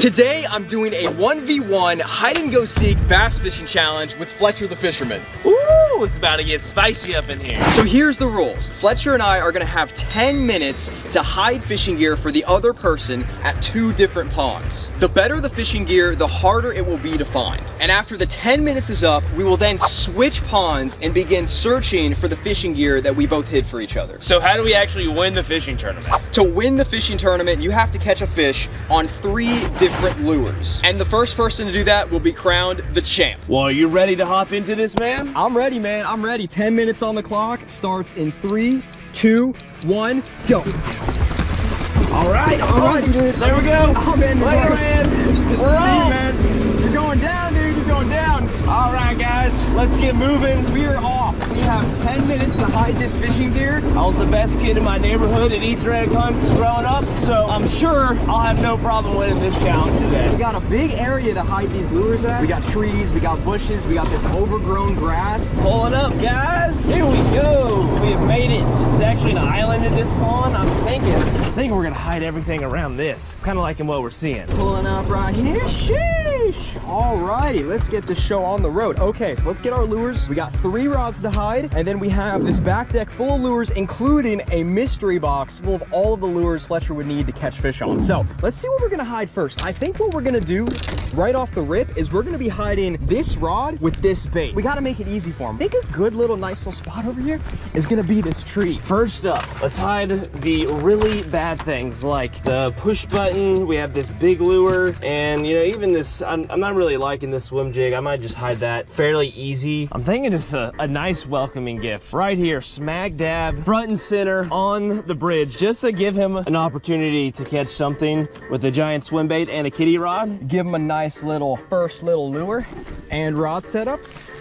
Today, I'm doing a 1v1 hide and go seek bass fishing challenge with Fletcher the fisherman. Ooh, it's about to get spicy up in here. So here's the rules. Fletcher and I are gonna have 10 minutes to hide fishing gear for the other person at 2 different ponds. The better the fishing gear, the harder it will be to find. And after the 10 minutes is up, we will then switch ponds and begin searching for the fishing gear that we both hid for each other. So how do we actually win the fishing tournament? To win the fishing tournament, you have to catch a fish on 3 different lures. And the first person to do that will be crowned the champ. Well, are you ready to hop into this, man? I'm ready, man. I'm ready. 10 minutes on the clock. Starts in 3, 2, 1, go. All right, dude. There we go. Oh, man. Later, man. We're on. Man. You're going down, dude. You're going down. All right, guys, let's get moving. We're off. We have 10 minutes to hide this fishing gear. I was the best kid in my neighborhood at Easter egg hunts growing up, so I'm sure I'll have no problem winning this challenge today. We got a big area to hide these lures at. We got trees, we got bushes, we got this overgrown grass. Pulling up, guys. Here we go. We have made it. It's actually an island in this pond. I think we're gonna hide everything around this. Kind of liking what we're seeing. Pulling up right here. Sheesh. Alrighty, let's get this show on the road. Okay, so let's get our lures. We got 3 rods to hide, and then we have this back deck full of lures, including a mystery box full of all of the lures Fletcher would need to catch fish on. So let's see what we're gonna hide first. I think what we're gonna do right off the rip is we're gonna be hiding this rod with this bait. We gotta make it easy for him. I think a good little nice little spot over here is gonna be this tree. First up, let's hide the really bad things like the push button. We have this big lure, and you know, even this, I'm not really liking this swim jig. I might just hide that fairly easy. I'm thinking just a nice welcoming gift right here, smack dab front and center on the bridge, just to give him an opportunity to catch something with a giant swim bait and a kiddie rod. Give him a nice little first little lure and rod setup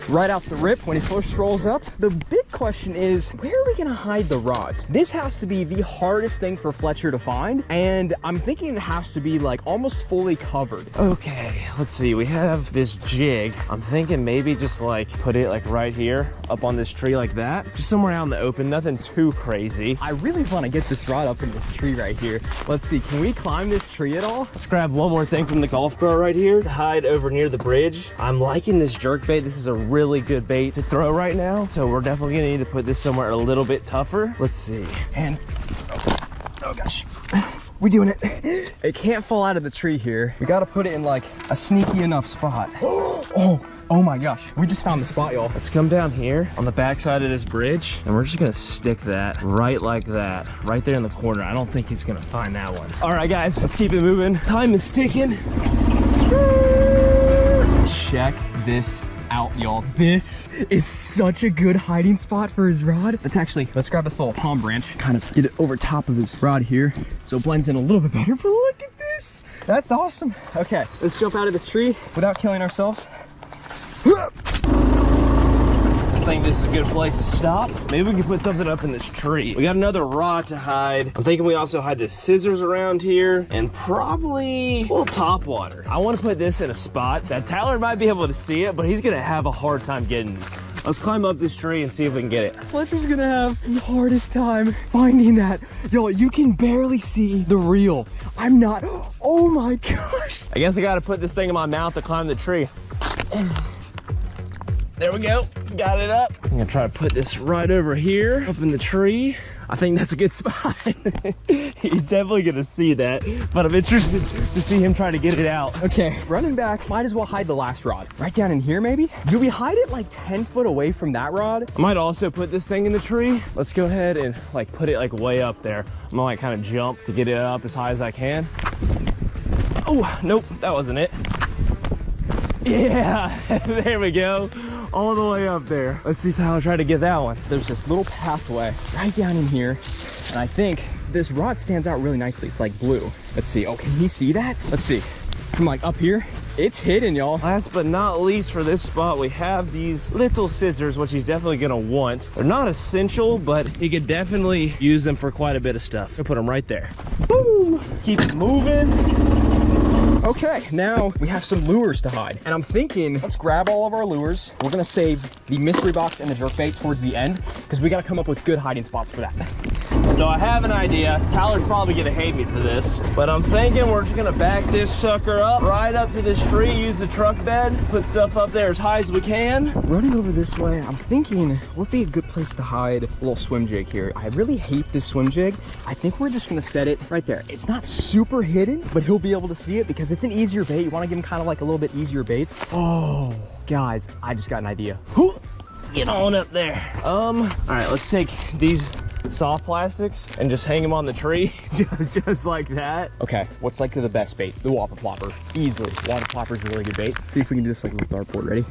right out the rip when he first rolls up. The big question is, where are we gonna hide the rods? This has to be the hardest thing for Fletcher to find, and I'm thinking it has to be like almost fully covered. Okay, let's see, we have this jig. I'm thinking maybe just like put it like right here up on this tree like that, just somewhere out in the open, nothing too crazy. I really want to get this rod up in this tree right here. Let's see, can we climb this tree at all? Let's grab one more thing from the golf pro right here to hide over near the bridge. I'm liking this jerk bait. This is a really good bait to throw right now, so we're definitely gonna need to put this somewhere a little bit tougher. Let's see. And oh gosh, we doing it. It can't fall out of the tree here. We got to put it in like a sneaky enough spot. Oh my gosh, we just found the spot, y'all. Let's come down here on the back side of this bridge, and we're just gonna stick that right like that, right there in the corner. I don't think he's gonna find that one. All right, guys, let's keep it moving. Time is ticking. Check this out, y'all. This is such a good hiding spot for his rod. Let's grab this little palm branch, kind of get it over top of his rod here so it blends in a little bit better. But look at this. That's awesome. Okay, let's jump out of this tree without killing ourselves. I think this is a good place to stop. Maybe we can put something up in this tree. We got another rod to hide. I'm thinking we also hide the scissors around here and probably a little top water. I want to put this in a spot that Tyler might be able to see it, but he's gonna have a hard time getting it. Let's climb up this tree and see if we can get it. Fletcher's gonna have the hardest time finding that. Yo, you can barely see the reel. I'm not, oh my gosh. I guess I gotta put this thing in my mouth to climb the tree. There we go, got it up. I'm gonna try to put this right over here, up in the tree. I think that's a good spot. He's definitely gonna see that, but I'm interested to see him try to get it out. Okay, running back, might as well hide the last rod. Right down in here, maybe? Do we hide it like 10 foot away from that rod? I might also put this thing in the tree. Let's go ahead and like put it like way up there. I'm gonna like kind of jump to get it up as high as I can. Oh, nope, that wasn't it. Yeah, there we go. All the way up there. Let's see Tyler try to get that one. There's this little pathway right down in here, and I think this rod stands out really nicely. It's like blue. Let's see. Oh, can he see that? Let's see. From like up here, it's hidden, y'all. Last but not least for this spot, we have these little scissors, which he's definitely gonna want. They're not essential, but he could definitely use them for quite a bit of stuff. I'll put them right there. Boom! Keep it moving. Okay, now we have some lures to hide. And I'm thinking, let's grab all of our lures. We're gonna save the mystery box and the jerkbait towards the end because we gotta come up with good hiding spots for that. So I have an idea. Tyler's probably gonna hate me for this, but I'm thinking we're just gonna back this sucker up, right up to this tree, use the truck bed, put stuff up there as high as we can. Running over this way, I'm thinking what would be a good place to hide a little swim jig here. I really hate this swim jig. I think we're just gonna set it right there. It's not super hidden, but he'll be able to see it because it's an easier bait. You wanna give him kind of like a little bit easier baits. Oh, guys, I just got an idea. Get on up there. All right, let's take these soft plastics and just hang them on the tree, just like that. Okay, what's like the best bait? The water plopper, easily. Water plopper is a really good bait. Let's see if we can do this like with dartboard. Ready?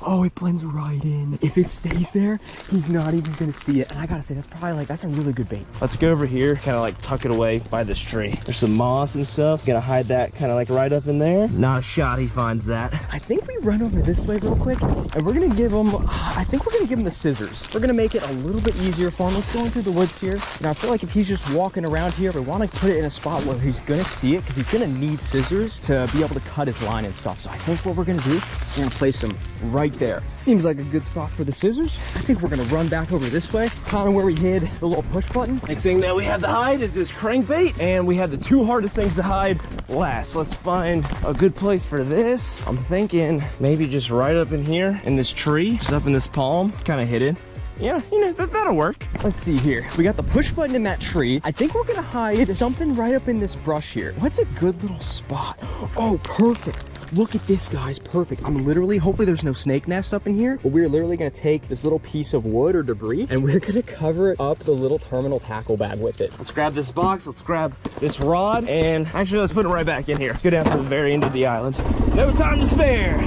Oh, it blends right in. If it stays there, he's not even gonna see it. And I gotta say, that's probably like, that's a really good bait. Let's go over here, kind of like tuck it away by this tree. There's some moss and stuff. Gonna hide that kind of like right up in there. Not a shot he finds that. I think we run over this way real quick, and we're gonna give him, I think we're gonna give him the scissors. We're gonna make it a little bit easier for him. Let's go through the woods here. Now I feel like if he's just walking around here, we wanna put it in a spot where he's gonna see it, because he's gonna need scissors to be able to cut his line and stuff. So I think what we're gonna do, we're gonna place them right there. Seems like a good spot for the scissors. I think we're gonna run back over this way, kind of where we hid the little push button. Next thing that we have to hide is this crankbait, and we have the two hardest things to hide last. Let's find a good place for this. I'm thinking maybe just right up in here in this tree, just up in this palm. It's kind of hidden. Yeah, you know, that'll work. Let's see here. We got the push button in that tree. I think we're gonna hide something right up in this brush here. What's a good little spot? Oh, perfect. Look at this, guys, perfect. I'm literally, hopefully there's no snake nest up in here, but we're literally gonna take this little piece of wood or debris and we're gonna cover up the little terminal tackle bag with it. Let's grab this box, let's grab this rod, and actually let's put it right back in here. Let's go down to the very end of the island. No time to spare.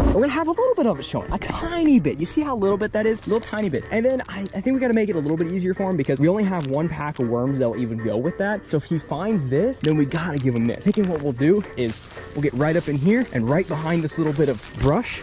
We're gonna have a little bit of it showing, a tiny bit. You see how little bit that is? A little tiny bit. And then I think we gotta make it a little bit easier for him because we only have one pack of worms that'll even go with that. So if he finds this, then we gotta give him this. Thinking what we'll do is we'll get right up in here and right behind this little bit of brush,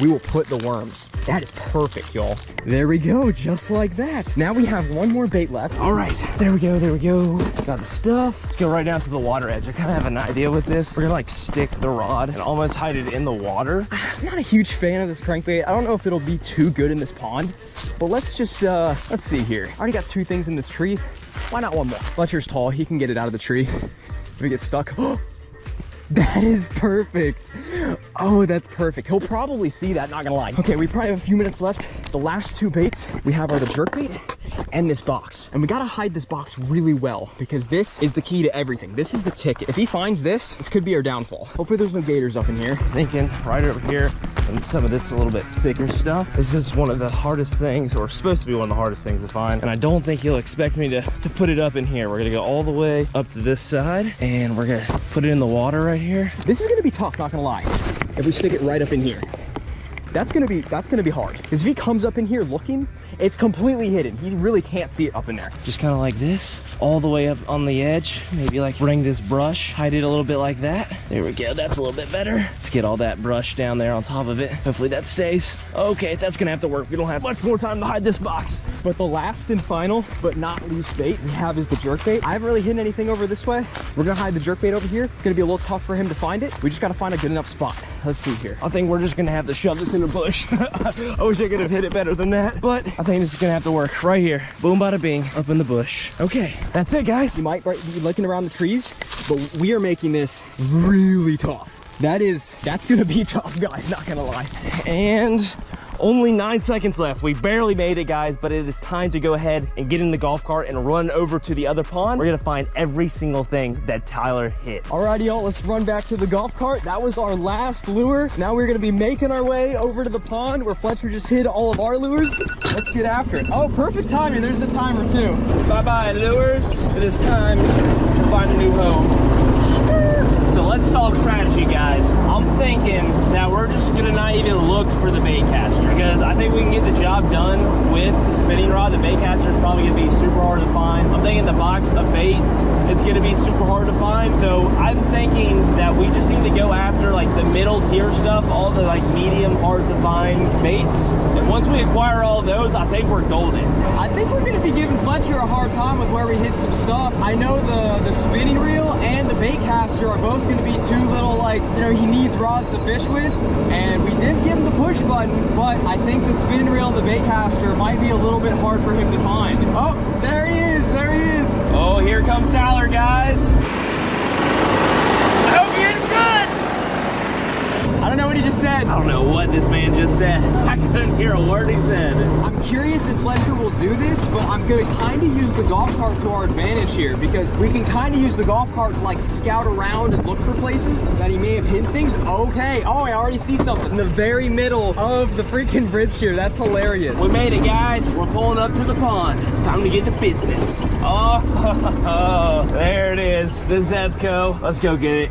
we will put the worms. That is perfect, y'all. There we go, just like that. Now we have one more bait left. All right, there we go, there we go. Got the stuff. Let's go right down to the water edge. I kind of have an idea with this. We're gonna like stick the rod and almost hide it in the water. I'm not a huge fan of this crankbait. I don't know if it'll be too good in this pond, but let's just, let's see here. I already got two things in this tree. Why not one more? Fletcher's tall, he can get it out of the tree. If we get stuck, that is perfect. Oh, that's perfect. He'll probably see that, not gonna lie. Okay, we probably have a few minutes left. The last two baits we have are the jerkbait and this box. And we gotta hide this box really well because this is the key to everything. This is the ticket. If he finds this, this could be our downfall. Hopefully there's no gators up in here. Thinking right over here and some of this a little bit thicker stuff. This is one of the hardest things, or supposed to be one of the hardest things to find. And I don't think he'll expect me to put it up in here. We're gonna go all the way up to this side and we're gonna put it in the water right here. This is gonna be tough, not gonna lie. If we stick it right up in here, that's gonna be hard. Because if he comes up in here looking, it's completely hidden. He really can't see it up in there. Just kind of like this, all the way up on the edge. Maybe like bring this brush, hide it a little bit like that. There we go, that's a little bit better. Let's get all that brush down there on top of it. Hopefully that stays. Okay, that's gonna have to work. We don't have much more time to hide this box. But the last and final, but not least bait we have is the jerkbait. I haven't really hidden anything over this way. We're gonna hide the jerkbait over here. It's gonna be a little tough for him to find it. We just gotta find a good enough spot. Let's see here. I think we're just gonna have to shove this in a bush. I wish I could have hit it better than that, but I think this is gonna have to work right here. Boom, bada bing, up in the bush. Okay, that's it, guys. You might be looking around the trees, but we are making this really tough. That's gonna be tough, guys, not gonna lie. And only 9 seconds left. We barely made it, guys, but it is time to go ahead and get in the golf cart and run over to the other pond. We're gonna find every single thing that Tyler hit. Alrighty, y'all, let's run back to the golf cart. That was our last lure. Now we're gonna be making our way over to the pond where Fletcher just hid all of our lures. Let's get after it. Oh, perfect timing. There's the timer too. Bye-bye, lures. It is time to find a new home. So let's talk strategy, guys. I'm thinking that we're just gonna not even look for the bait caster because I think we can get the job done with the spinning rod. The bait caster is probably gonna be super hard to find. I'm thinking the box of baits is gonna be be super hard to find. So I'm thinking that we just need to go after like the middle tier stuff, all the like medium hard to find baits. And once we acquire all those, I think we're golden. I think we're gonna be giving Fletcher a hard time with where we hit some stuff. I know the spinning reel and the bait caster are both gonna be too little, like, you know, he needs rods to fish with. And we did give him the push button, but I think the spinning reel and the bait caster might be a little bit hard for him to find. Oh, there he is, there he is. Oh, here comes Tyler, guys. I hope you're good. I don't know what he just said. I don't know what this man just said. I couldn't hear a word he said. I'm curious if Fletcher will do this, but I'm gonna kind of use the golf cart to our advantage here because we can kind of use the golf cart to like scout around and look for places that he may have hidden things. Okay, oh, I already see something in the very middle of the freaking bridge here. That's hilarious. We made it, guys. We're pulling up to the pond. It's time to get to business. Oh, there it is, the Zebco. Let's go get it.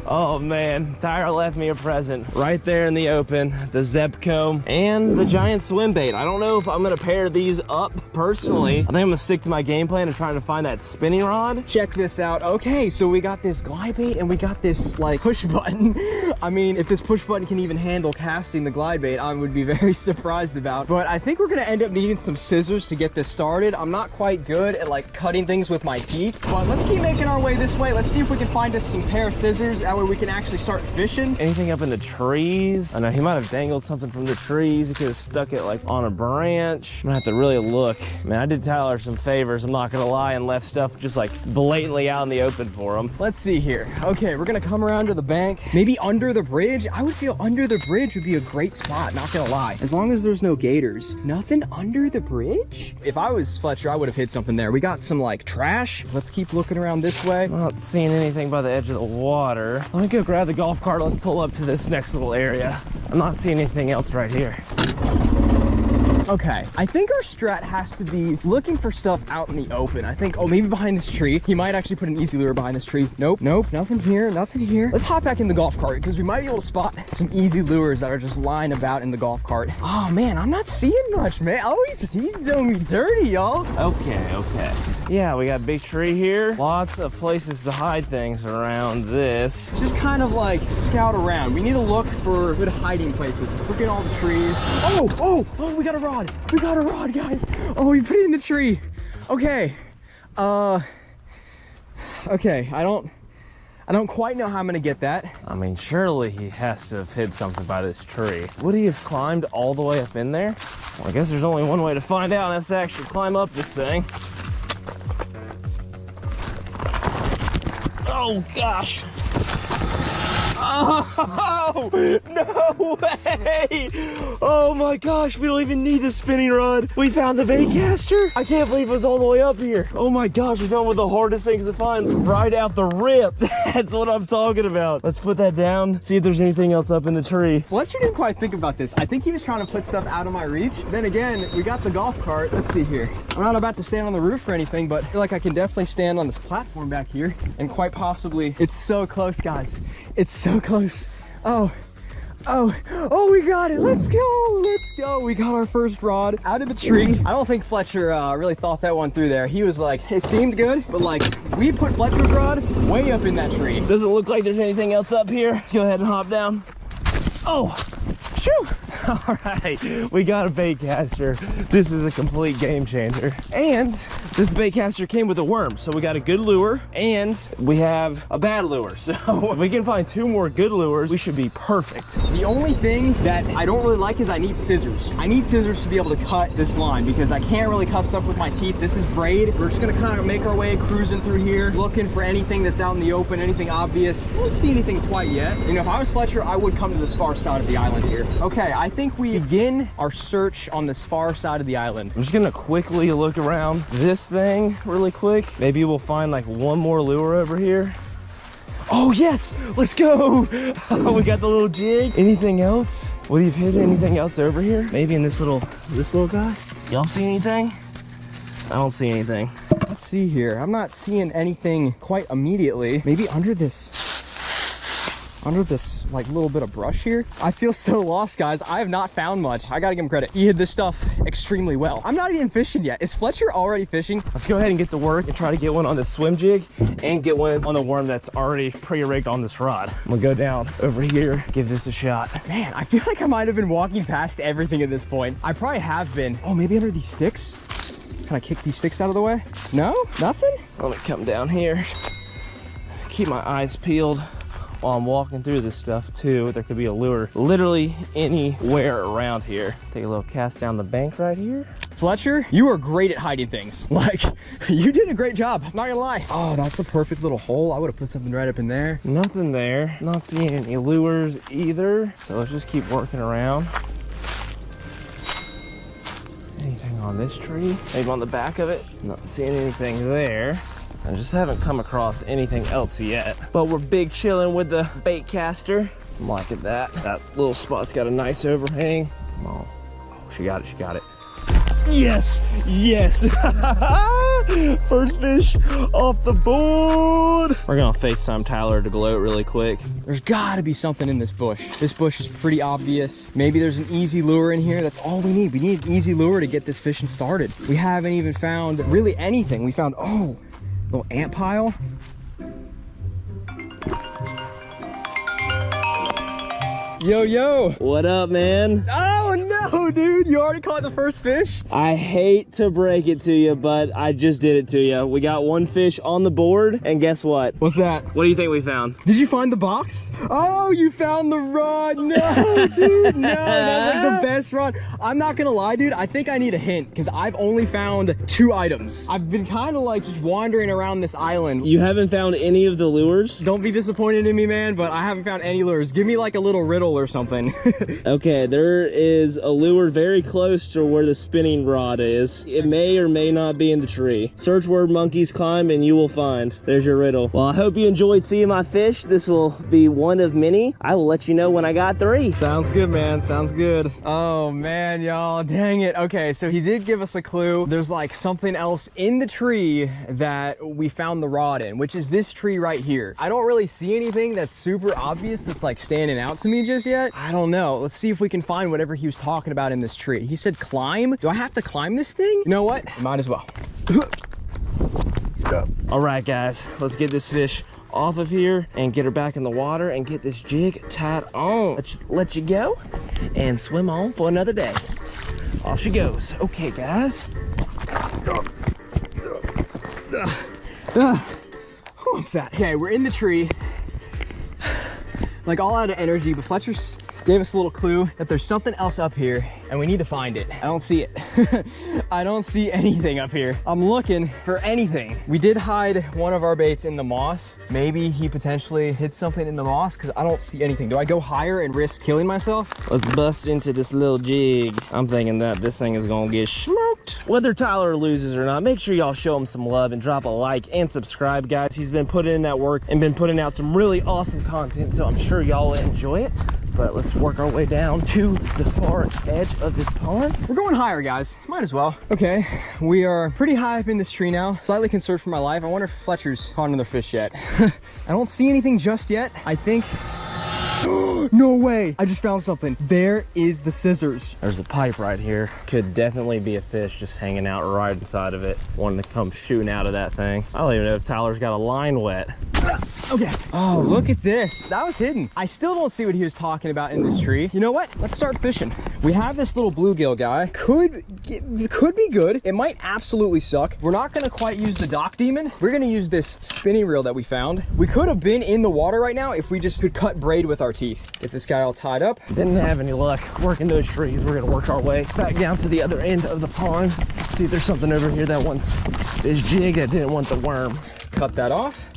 Oh man, Tyra left me a present right there in the open, the Zebco and the giant swim bait. I don't know if I'm gonna pair these up personally. I think I'm gonna stick to my game plan of trying to find that spinning rod. Check this out. Okay, so we got this glide bait and we got this like push button. I mean, if this push button can even handle casting the glide bait, I would be very surprised about. But I think we're gonna end up needing some scissors to get this started. I'm not quite good at like cutting things with my teeth, but let's keep making our way this way. Let's see if we can find us some pair of scissors. That way we can actually start fishing. Anything up in the trees? I know he might have dangled something from the trees. He could have stuck it like on a branch. I'm gonna have to really look. Man, I did Tyler some favors, I'm not gonna lie, and left stuff just like blatantly out in the open for him. Let's see here. Okay, we're gonna come around to the bank, maybe under the bridge. I would feel under the bridge would be a great spot, not gonna lie. As long as there's no gators. Nothing under the bridge? If I was Fletcher, I would have hit something there. We got some like trash. Let's keep looking around this way. I'm not seeing anything by the edge of the water. Let me go grab the golf cart. Let's pull up to this next little area. I'm not seeing anything else right here. Okay, I think our strat has to be looking for stuff out in the open. I think, oh, maybe behind this tree. He might actually put an easy lure behind this tree. Nope, nope, nothing here, nothing here. Let's hop back in the golf cart because we might be able to spot some easy lures that are just lying about in the golf cart. Oh man, I'm not seeing much, man. Oh, he's doing me dirty, y'all. Okay. Yeah, we got a big tree here. Lots of places to hide things around this. Just kind of like scout around. We need to look for good hiding places. Let's look at all the trees. Oh, we got a rod. We got a rod, guys. Oh, we put it in the tree. Okay. Okay, I don't quite know how I'm gonna get that. I mean, surely he has to have hid something by this tree. Would he have climbed all the way up in there? Well, I guess there's only one way to find out, and that's to actually climb up this thing. Oh gosh. Oh, no way! Oh my gosh, we don't even need the spinning rod. We found the bait caster. I can't believe it was all the way up here. Oh my gosh, we found one of the hardest things to find right out the rip. That's what I'm talking about. Let's put that down, see if there's anything else up in the tree. Fletcher didn't quite think about this. I think he was trying to put stuff out of my reach. Then again, we got the golf cart. Let's see here. I'm not about to stand on the roof or anything, but I feel like I can definitely stand on this platform back here and quite possibly, it's so close, guys. It's so close. Oh, we got it. Let's go. We got our first rod out of the tree. I don't think Fletcher really thought that one through there. He was like, it seemed good, but like we put Fletcher's rod way up in that tree. Doesn't look like there's anything else up here. Let's go ahead and hop down. Oh, shoo. All right, we got a bait caster. This is a complete game changer. And this bait caster came with a worm, so we got a good lure and we have a bad lure. So if we can find 2 more good lures, we should be perfect. The only thing that I don't really like is I need scissors. I need scissors to be able to cut this line because I can't really cut stuff with my teeth. This is braid. We're just gonna kind of make our way cruising through here, looking for anything that's out in the open, anything obvious. I don't see anything quite yet. You know, if I was Fletcher, I would come to this far side of the island here. Okay, I think we begin our search on this far side of the island. I'm just gonna quickly look around this thing really quick. Maybe we'll find like one more lure over here. Oh yes, let's go. Oh, we got the little jig. Anything else? Would you have hit anything else over here? Maybe in this little guy? Y'all see anything? I don't see anything. Let's see here. I'm not seeing anything quite immediately. Maybe under this. under this like little bit of brush here. I feel so lost, guys. I have not found much. I gotta give him credit. He hid this stuff extremely well. I'm not even fishing yet. Is Fletcher already fishing? Let's go ahead and get to work and try to get one on this swim jig and get one on the worm that's already pre-rigged on this rod. I'm gonna go down over here, give this a shot. Man, I feel like I might have been walking past everything at this point. I probably have been. Oh, maybe under these sticks? Can I kick these sticks out of the way? No? Nothing? I'm gonna come down here, keep my eyes peeled while I'm walking through this stuff too. There could be a lure literally anywhere around here. Take a little cast down the bank right here. Fletcher, you are great at hiding things. Like, you did a great job, not gonna lie. Oh, that's a perfect little hole. I would have put something right up in there. Nothing there. Not seeing any lures either. So let's just keep working around. Anything on this tree? Maybe on the back of it? Not seeing anything there. I just haven't come across anything else yet. But we're big chilling with the bait caster. I'm liking that. That little spot's got a nice overhang. Come on. Oh, she got it, she got it. Yes, yes. First fish off the board. We're gonna FaceTime Tyler to gloat really quick. There's gotta be something in this bush. This bush is pretty obvious. Maybe there's an easy lure in here. That's all we need. We need an easy lure to get this fishing started. We haven't even found really anything. We found, oh, a little ant pile. Yo, yo. What up, man? Oh no, dude, you already caught the first fish? I hate to break it to you, but I just did it to you. We got one fish on the board, and guess what? What's that? What do you think we found? Did you find the box? Oh, you found the rod. No, dude, no, that's like the best rod. I'm not gonna lie, dude, I think I need a hint because I've only found 2 items. I've been kind of like just wandering around this island. You haven't found any of the lures? Don't be disappointed in me, man, but I haven't found any lures. Give me like a little riddle or something. Okay, there is a lure very close to where the spinning rod is. It may or may not be in the tree. Search word monkeys climb and you will find. There's your riddle. Well, I hope you enjoyed seeing my fish. This will be one of many. I will let you know when I got 3. Sounds good, man. Sounds good. Oh man, y'all, dang it. Okay, so he did give us a clue. There's like something else in the tree that we found the rod in, which is this tree right here. I don't really see anything that's super obvious that's like standing out to me just yet. I don't know. Let's see if we can find whatever he was talking about in this tree. He said climb. Do I have to climb this thing? You know what? Might as well. All right, guys, let's get this fish off of here and get her back in the water and get this jig tied on. Let's just let you go and swim on for another day. Off she goes. Okay, guys. I'm fat. Okay, we're in the tree. Like all out of energy, but Fletcher's gave us a little clue that there's something else up here and we need to find it. I don't see it. I don't see anything up here. I'm looking for anything. We did hide one of our baits in the moss. Maybe he potentially hid something in the moss because I don't see anything. Do I go higher and risk killing myself? Let's bust into this little jig. I'm thinking that this thing is gonna get smoked. Whether Tyler loses or not, make sure y'all show him some love and drop a like and subscribe, guys. He's been putting in that work and been putting out some really awesome content, so I'm sure y'all will enjoy it. But let's work our way down to the far edge of this pond. We're going higher, guys. Might as well. Okay, we are pretty high up in this tree now. Slightly concerned for my life. I wonder if Fletcher's caught another fish yet. I don't see anything just yet. I think... No way! I just found something. There is the scissors. There's a pipe right here. Could definitely be a fish just hanging out right inside of it. Wanting to come shooting out of that thing. I don't even know if Tyler's got a line wet. Okay. Oh, look at this. That was hidden. I still don't see what he was talking about in this tree. You know what? Let's start fishing. We have this little bluegill guy. Could be good. It might absolutely suck. We're not gonna quite use the dock demon. We're gonna use this spinning reel that we found. We could have been in the water right now if we just could cut braid with our teeth. Get this guy all tied up. Didn't have any luck working those trees. We're gonna work our way back down to the other end of the pond. See if there's something over here that wants this jig that didn't want the worm. Cut that off.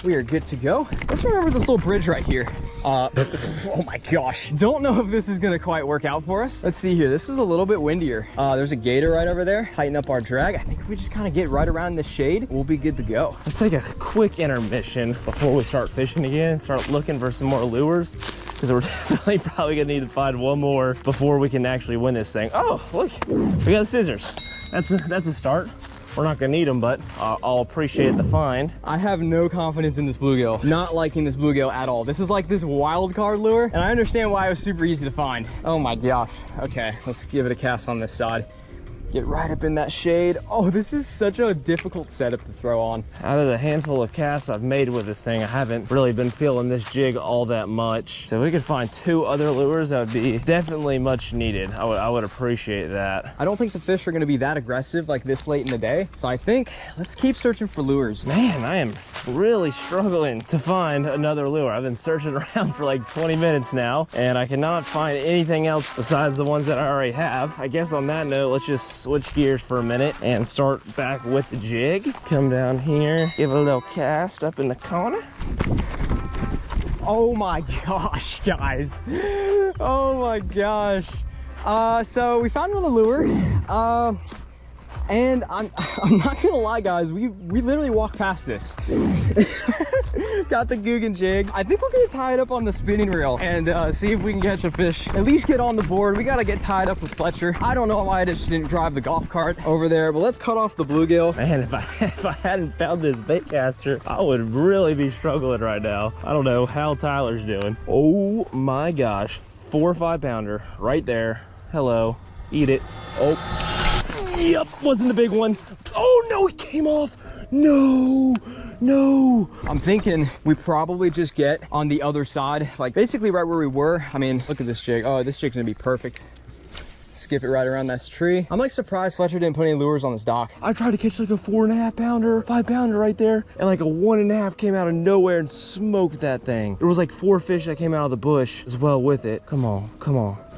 We are good to go. Let's remember this little bridge right here. Oh my gosh. Don't know if this is gonna quite work out for us. Let's see here. This is a little bit windier. There's a gator right over there. Tighten up our drag. I think if we just kind of get right around the shade, we'll be good to go. Let's take a quick intermission before we start fishing again. Start looking for some more lures, because we're definitely probably gonna need to find one more before we can actually win this thing. Oh, look, we got scissors. That's a start. We're not gonna need them, but I'll appreciate the find. I have no confidence in this bluegill. Not liking this bluegill at all. This is like this wild card lure, and I understand why it was super easy to find. Oh my gosh. Okay, let's give it a cast on this side. Get right up in that shade. Oh, this is such a difficult setup to throw on. Out of the handful of casts I've made with this thing, I haven't really been feeling this jig all that much. So if we could find 2 other lures, that would be definitely much needed. I would appreciate that. I don't think the fish are gonna be that aggressive like this late in the day. So I think let's keep searching for lures. Man, I am really struggling to find another lure. I've been searching around for like 20 minutes now, and I cannot find anything else besides the ones that I already have. I guess on that note, let's just switch gears for a minute and start back with the jig. Come down here, give it a little cast up in the corner. Oh my gosh, guys. Oh my gosh. So we found another lure. And I'm not gonna lie, guys, we literally walked past this. Got the Guggen jig. I think we're gonna tie it up on the spinning reel and see if we can catch a fish. At least get on the board. We gotta get tied up with Fletcher. I don't know why I just didn't drive the golf cart over there, but let's cut off the bluegill. Man, if I hadn't found this bait caster, I would really be struggling right now. I don't know how Tyler's doing. Oh my gosh, 4 or 5 pounder right there. Hello, eat it. Oh. Yep, wasn't the big one. Oh no, it came off. No. I'm thinking we probably just get on the other side, like basically right where we were. I mean, look at this jig. Oh, this jig's gonna be perfect. Skip it right around that tree. I'm like surprised Fletcher didn't put any lures on this dock. I tried to catch like a 4.5 pounder, 5 pounder right there, and like a 1.5 came out of nowhere and smoked that thing. There was like 4 fish that came out of the bush as well with it. Come on.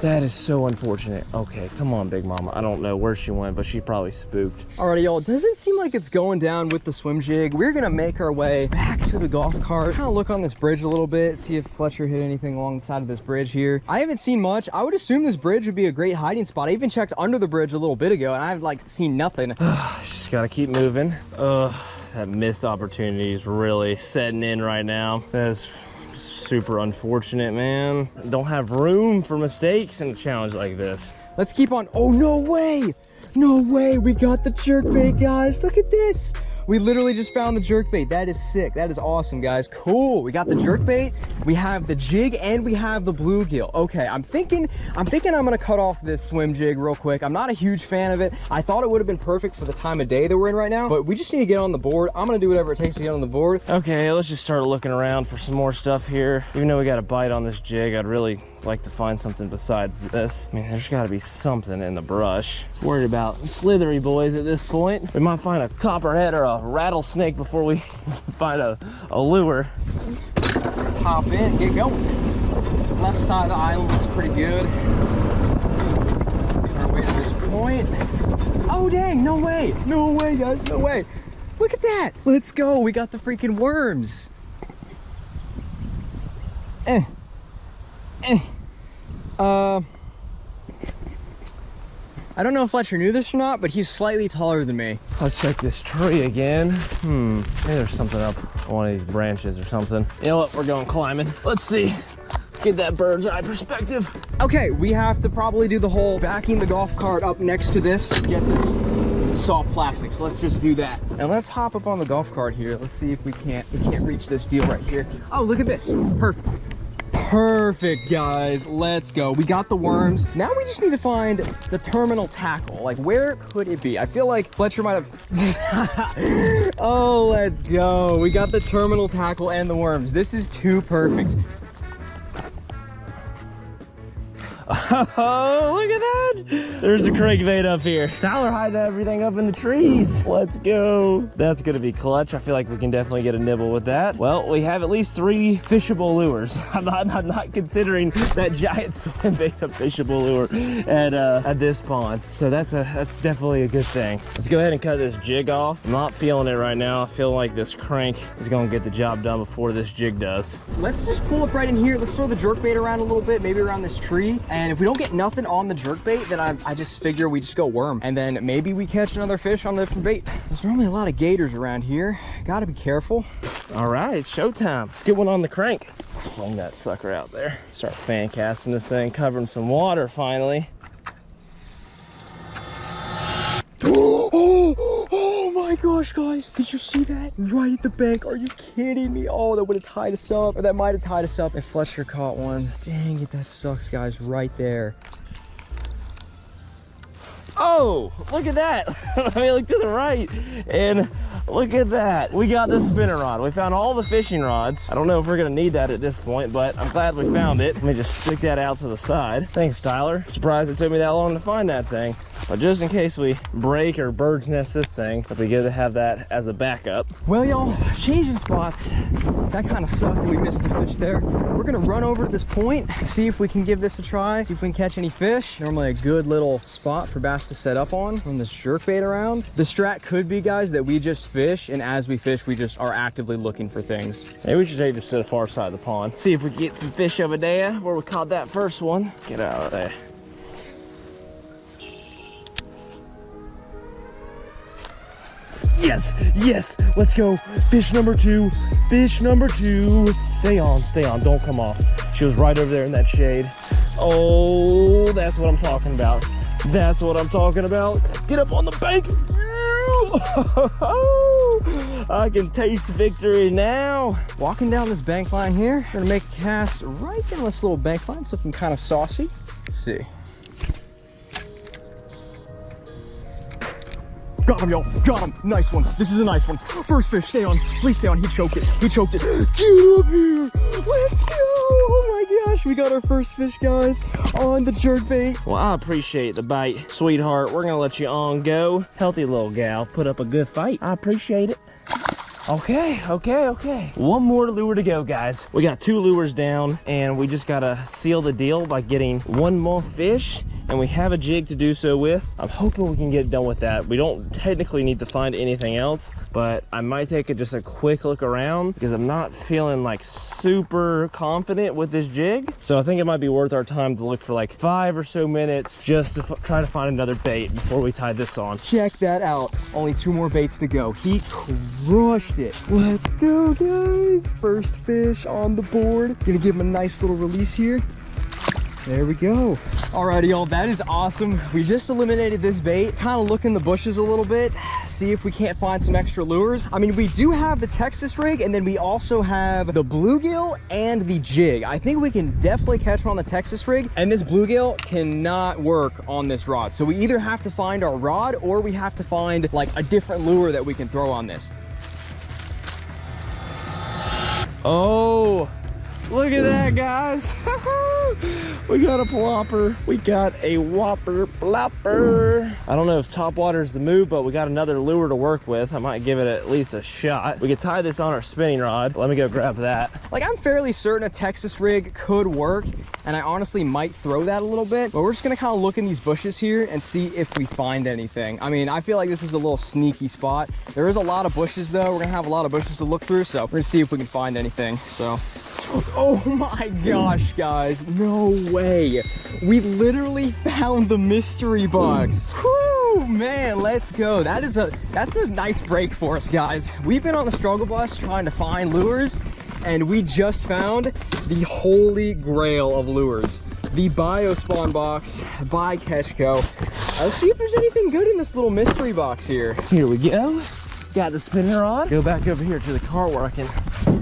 That is so unfortunate. Okay, come on, Big Mama. I don't know where she went, but she probably spooked. Alrighty, y'all, it doesn't seem like it's going down with the swim jig. We're gonna make our way back to the golf cart, kind of look on this bridge a little bit, see if Fletcher hit anything along the side of this bridge here. I haven't seen much. I would assume this bridge would be a great hiding spot. I even checked under the bridge a little bit ago, and I've like seen nothing. Just gotta keep moving. That missed opportunity is really setting in right now. That's super unfortunate, man. Don't have room for mistakes in a challenge like this. Let's keep on. Oh, no way. We got the jerkbait, guys. Look at this. We literally just found the jerkbait. That is sick. That is awesome, guys. Cool. We got the jerkbait, we have the jig, and we have the bluegill. Okay, I'm thinking I'm gonna cut off this swim jig real quick. I'm not a huge fan of it. I thought it would have been perfect for the time of day that we're in right now, but we just need to get on the board. I'm gonna do whatever it takes to get on the board. Okay, let's just start looking around for some more stuff here. Even though we got a bite on this jig, I'd really like to find something besides this. I mean, there's gotta be something in the brush. Worried about slithery boys at this point. We might find a copperhead or a rattlesnake before we find a lure. Let's hop in, get going. Left side of the island looks pretty good. Our way to this point. Oh dang, no way guys, no way. Look at that, let's go. We got the freaking worms. I don't know if Fletcher knew this or not, but he's slightly taller than me. Let's check this tree again. Maybe there's something up one of these branches or something. You know what, we're going climbing. Let's see. Let's get that bird's eye perspective. Okay, we have to probably do the whole backing the golf cart up next to this to get this soft plastic. So let's just do that. And let's hop up on the golf cart here. Let's see if we can't reach this deal right here. Oh, look at this. Perfect, guys. Let's go. We got the worms. Now we just need to find the terminal tackle. Like, where could it be? I feel like Fletcher might have... Oh, let's go. We got the terminal tackle and the worms. This is too perfect. Oh, look at that. There's a crankbait up here. Tyler hiding everything up in the trees. Let's go. That's gonna be clutch. I feel like we can definitely get a nibble with that. Well, we have at least 3 fishable lures. I'm not considering that giant swim bait a fishable lure at this pond. So that's definitely a good thing. Let's go ahead and cut this jig off. I'm not feeling it right now. I feel like this crank is gonna get the job done before this jig does. Let's just pull up right in here. Let's throw the jerkbait around a little bit, maybe around this tree. And if we don't get nothing on the jerkbait, then I just figure we just go worm. And then maybe we catch another fish on a different bait. There's normally a lot of gators around here. Gotta be careful. All right, it's showtime. Let's get one on the crank. Fling that sucker out there. Start fan casting this thing, covering some water finally. Oh gosh, guys, did you see that? Right at the bank. Are you kidding me? Oh, that would have tied us up, or that might have tied us up if Fletcher caught one. Dang it, that sucks, guys, right there. Oh, look at that. I mean, look to the right, and look at that. We got the spinner rod. We found all the fishing rods. I don't know if we're gonna need that at this point, but I'm glad we found it. Let me just stick that out to the side. Thanks, Tyler. Surprised it took me that long to find that thing. But just in case we break or bird's nest this thing, it'd be good to have that as a backup. Well, y'all, changing spots. That kind of sucked that we missed the fish there. We're gonna run over to this point, see if we can give this a try, see if we can catch any fish. Normally a good little spot for bass to set up on this jerk bait around. The strat could be, guys, that we just fish, and as we fish, we just are actively looking for things. Maybe we should take this to the far side of the pond. See if we can get some fish over there where we caught that first one. Get out of there. Yes, yes, let's go. Fish number two, fish number two. Stay on, don't come off. She was right over there in that shade. Oh, that's what I'm talking about. That's what I'm talking about. Get up on the bank. I can taste victory now. Walking down this bank line here, gonna make a cast right down this little bank line. It's looking kind of saucy. Let's see. Got him, y'all. Got him. Nice one. This is a nice one. First fish. Stay on. Please stay on. He choked it. He choked it. Get up here. Let's go. Oh my gosh. We got our first fish, guys, on the jerk bait. Well, I appreciate the bite, sweetheart. We're going to let you on go. Healthy little gal. Put up a good fight. I appreciate it. Okay. One more lure to go, guys. We got 2 lures down, and we just got to seal the deal by getting one more fish. And we have a jig to do so with. I'm hoping we can get done with that. We don't technically need to find anything else, but I might take just a quick look around because I'm not feeling like super confident with this jig. So I think it might be worth our time to look for like 5 or so minutes just to try to find another bait before we tie this on. Check that out. Only 2 more baits to go. He crushed it. Let's go, guys. First fish on the board. Gonna give him a nice little release here. There we go. Alrighty, y'all, that is awesome. We just eliminated this bait. Kind of look in the bushes a little bit, see if we can't find some extra lures. I mean, we do have the Texas rig, and then we also have the bluegill and the jig. I think we can definitely catch one on the Texas rig, and this bluegill cannot work on this rod. So we either have to find our rod, or we have to find like a different lure that we can throw on this. Oh, look at that, guys. We got a plopper. We got a whopper plopper. I don't know if top water is the move, but we got another lure to work with. I might give it at least a shot. We could tie this on our spinning rod. Let me go grab that. Like, I'm fairly certain a Texas rig could work, and I honestly might throw that a little bit, but we're just gonna kind of look in these bushes here and see if we find anything. I mean, I feel like this is a little sneaky spot. There is a lot of bushes though. We're gonna have a lot of bushes to look through, so we're gonna see if we can find anything. So, oh my gosh, guys, no way. We literally found the mystery box. Whew, man, let's go. That's a nice break for us, guys. We've been on the struggle bus trying to find lures, and we just found the holy grail of lures, the Biospawn box by Ketchco. Let's see if there's anything good in this little mystery box here. Here we go. Got the spinner on. Go back over here to the car where I can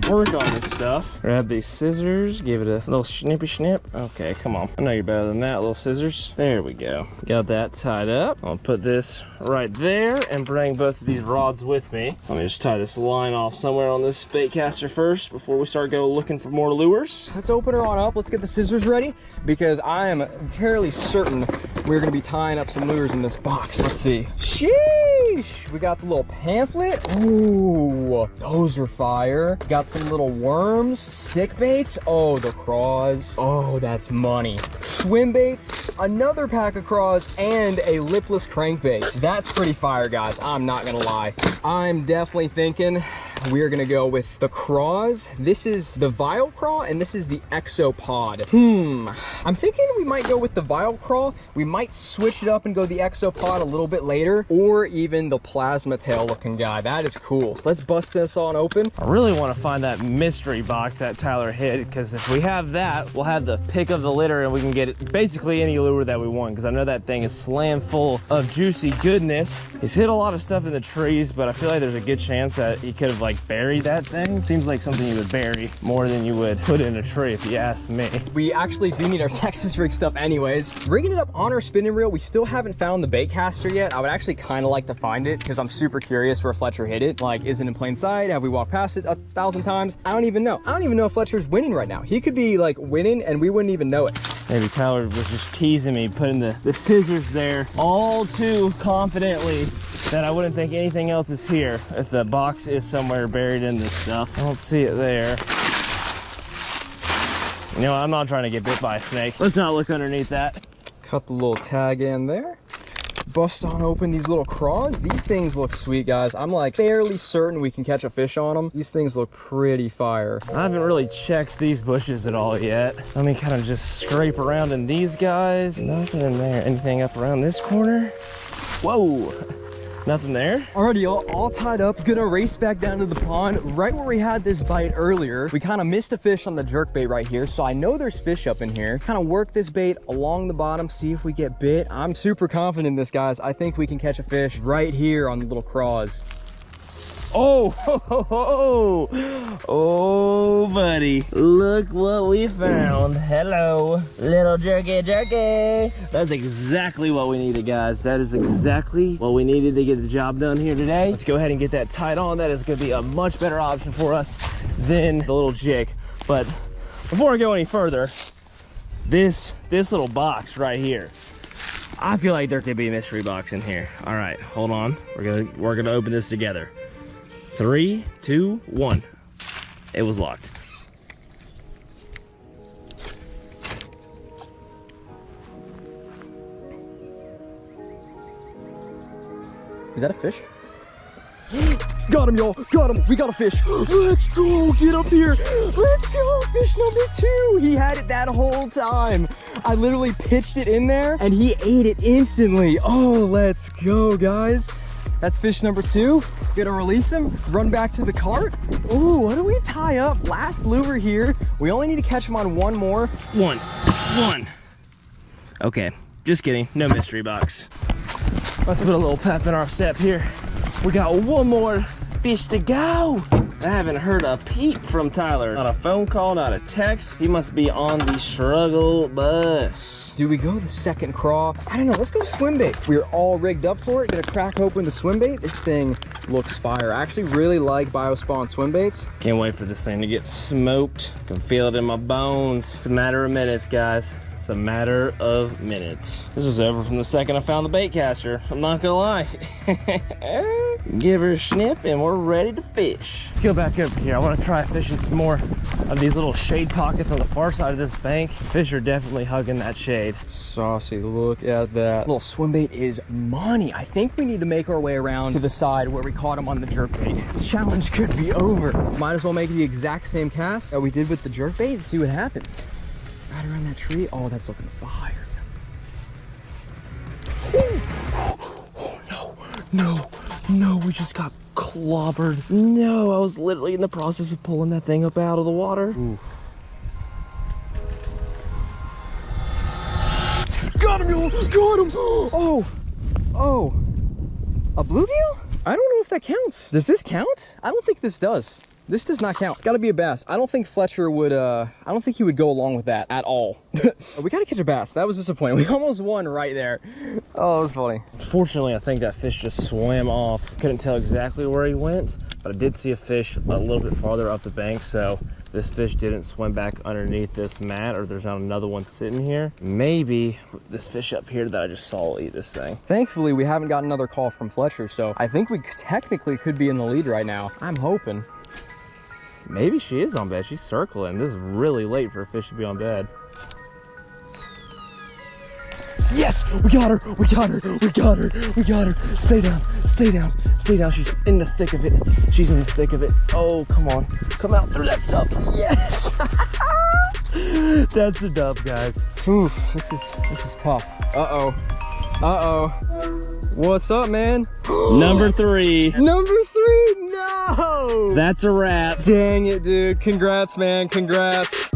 work on this stuff. Grab these scissors, give it a little snippy snip. Okay, come on. I know you're better than that, little scissors. There we go. Got that tied up. I'll put this right there and bring both of these rods with me. Let me just tie this line off somewhere on this bait caster first before we start looking for more lures. Let's open her on up. Let's get the scissors ready because I am fairly certain we're gonna be tying up some lures in this box. Let's see. Sheesh! We got the little pamphlet. Ooh, those are fire. Got some little worms, stick baits. Oh, the craws. Oh, that's money. Swim baits, another pack of craws, and a lipless crankbait. That's pretty fire, guys. I'm not gonna lie. I'm definitely thinking we are gonna go with the craws. This is the vial craw, and this is the exopod. I'm thinking we might go with the vial craw. We might switch it up and go the exopod a little bit later, or even the plasma tail looking guy. That is cool. So let's bust this on open. I really want to find that mystery box that Tyler hid, because if we have that, we'll have the pick of the litter and we can get basically any lure that we want, because I know that thing is slammed full of juicy goodness. He's hit a lot of stuff in the trees, but I feel like there's a good chance that he could have like buried that thing. Seems like something you would bury more than you would put in a tree, if you ask me. We actually do need our Texas rig stuff anyways. Rigging it up on our spinning reel, we still haven't found the bait caster yet. I would actually kind of like to find it, because I'm super curious where Fletcher hit it. Like, is it in plain sight? Have we walked past it 1,000 times? I don't even know. I don't even know if Fletcher's winning right now. He could be like winning and we wouldn't even know it. Maybe Tyler was just teasing me, putting the scissors there all too confidently that I wouldn't think anything else is here if the box is somewhere buried in this stuff. I don't see it there. You know what? I'm not trying to get bit by a snake. Let's not look underneath that. Cut the little tag in there. Bust on open these little craws. These things look sweet, guys. I'm like fairly certain we can catch a fish on them. These things look pretty fire. I haven't really checked these bushes at all yet. Let me kind of just scrape around in these guys. Nothing in there. Anything up around this corner? Whoa. Nothing there. Alrighty, all tied up. Gonna race back down to the pond right where we had this bite earlier. We kind of missed a fish on the jerk bait right here, so I know there's fish up in here. Kind of work this bait along the bottom, see if we get bit. I'm super confident in this, guys. I think we can catch a fish right here on the little craws. Oh, oh, buddy. Look what we found. Hello, little jerky. That's exactly what we needed, guys. That is exactly what we needed to get the job done here today. Let's go ahead and get that tied on. That is gonna be a much better option for us than the little jig. But before I go any further, this little box right here, I feel like there could be a mystery box in here. All right, hold on. We're gonna open this together. 3, 2, 1. It was locked. Is that a fish? Got him, y'all. Got him. We got a fish. Let's go. Get up here. Let's go. Fish number 2. He had it that whole time. I literally pitched it in there and he ate it instantly. Oh, let's go, guys. That's fish number 2. Gonna release him, run back to the cart. Ooh, what do we tie up? Last lure here. We only need to catch him on one more. One. Okay, just kidding. No mystery box. Let's put a little pep in our step here. We got one more fish to go. I haven't heard a peep from Tyler. Not a phone call, not a text. He must be on the struggle bus. Do we go the second craw? I don't know. Let's go swim bait. We're all rigged up for it. Gonna crack open the swim bait. This thing looks fire. I actually really like BioSpawn swim baits. Can't wait for this thing to get smoked. Can feel it in my bones. It's a matter of minutes, guys. It's a matter of minutes. This was over from the second I found the bait caster. I'm not gonna lie. Give her a snip and we're ready to fish. Let's go back over here. I want to try fishing some more of these little shade pockets on the far side of this bank. Fish are definitely hugging that shade. Saucy, look at that. Little swim bait is money. I think we need to make our way around to the side where we caught him on the jerk bait. This challenge could be over. Might as well make the exact same cast that we did with the jerk bait and see what happens. Right around that tree. Oh, that's looking fire. Oh, no, we just got clobbered. No, I was literally in the process of pulling that thing up out of the water. Oof. Got him, y'all! Got him! Oh, a bluegill? I don't know if that counts. Does this count? I don't think this does. This does not count. Gotta be a bass. I don't think Fletcher would, I don't think he would go along with that at all. We gotta catch a bass. That was disappointing. We almost won right there. Oh, it was funny. Fortunately, I think that fish just swam off. Couldn't tell exactly where he went, but I did see a fish a little bit farther up the bank, so this fish didn't swim back underneath this mat, or there's not another one sitting here. Maybe this fish up here that I just saw will eat this thing. Thankfully, we haven't got another call from Fletcher, so I think we technically could be in the lead right now. I'm hoping. Maybe she is on bed. She's circling. This is really late for a fish to be on bed. Yes, we got her, we got her, we got her, we got her. Stay down, stay down, stay down. She's in the thick of it. She's in the thick of it. Oh, come on. Come out through that stuff. Yes. That's a dub, guys. Ooh, this is tough. Uh-oh. Uh-oh. What's up, man? Number 3. Number 3, no! That's a wrap. Dang it, dude. Congrats, man, congrats.